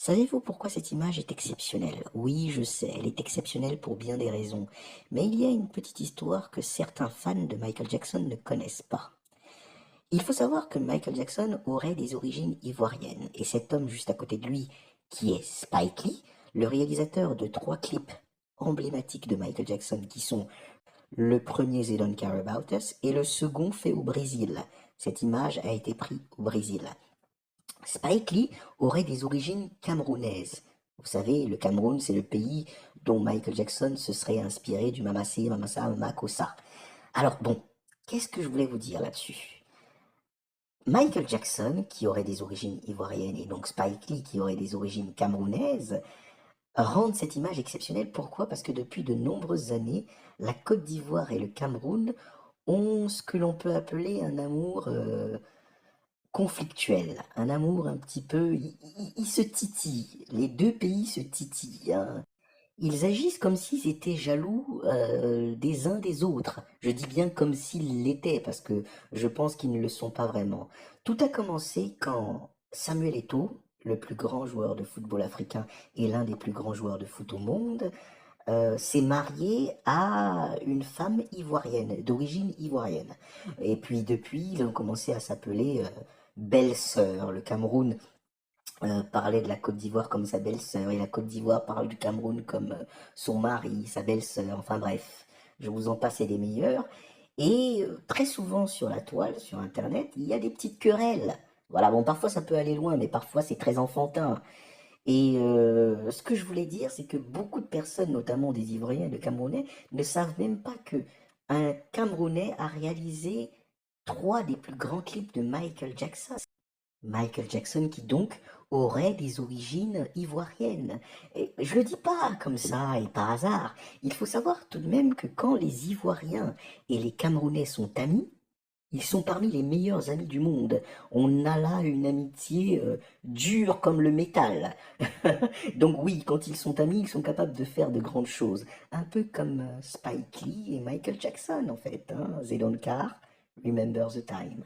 Savez-vous pourquoi cette image est exceptionnelle? Oui, je sais, elle est exceptionnelle pour bien des raisons, mais il y a une petite histoire que certains fans de Michael Jackson ne connaissent pas. Il faut savoir que Michael Jackson aurait des origines ivoiriennes, et cet homme juste à côté de lui, qui est Spike Lee, le réalisateur de trois clips emblématiques de Michael Jackson, qui sont le premier They Don't Care About Us et le second fait au Brésil. Cette image a été prise au Brésil. Spike Lee aurait des origines camerounaises. Vous savez, le Cameroun, c'est le pays dont Michael Jackson se serait inspiré du Mamassé, Mamassa, Makossa. Alors bon, qu'est-ce que je voulais vous dire là-dessus? Michael Jackson, qui aurait des origines ivoiriennes, et donc Spike Lee, qui aurait des origines camerounaises, rendent cette image exceptionnelle. Pourquoi? Parce que depuis de nombreuses années, la Côte d'Ivoire et le Cameroun ont ce que l'on peut appeler un amour conflictuel, un amour un petit peu, ils se titillent, les deux pays se titillent, hein. Ils agissent comme s'ils étaient jaloux des uns des autres. Je dis bien comme s'ils l'étaient, parce que je pense qu'ils ne le sont pas vraiment. Tout a commencé quand Samuel Eto'o, le plus grand joueur de football africain et l'un des plus grands joueurs de foot au monde, s'est marié à une femme ivoirienne, d'origine ivoirienne. Et puis depuis, ils ont commencé à s'appeler belle-sœur. Le Cameroun parlait de la Côte d'Ivoire comme sa belle-sœur, et la Côte d'Ivoire parle du Cameroun comme son mari, sa belle-sœur, enfin bref, je vous en passe et des meilleurs. Et très souvent sur la toile, sur Internet, il y a des petites querelles. Voilà, bon, parfois ça peut aller loin, mais parfois c'est très enfantin. Et ce que je voulais dire, c'est que beaucoup de personnes, notamment des Ivoiriens et des Camerounais, ne savent même pas que un Camerounais a réalisé trois des plus grands clips de Michael Jackson. Michael Jackson qui donc aurait des origines ivoiriennes. Et je le dis pas comme ça et par hasard. Il faut savoir tout de même que quand les Ivoiriens et les Camerounais sont amis, ils sont parmi les meilleurs amis du monde. On a là une amitié dure comme le métal. Donc oui, quand ils sont amis, ils sont capables de faire de grandes choses. Un peu comme Spike Lee et Michael Jackson en fait, hein. They don't care, remember the time.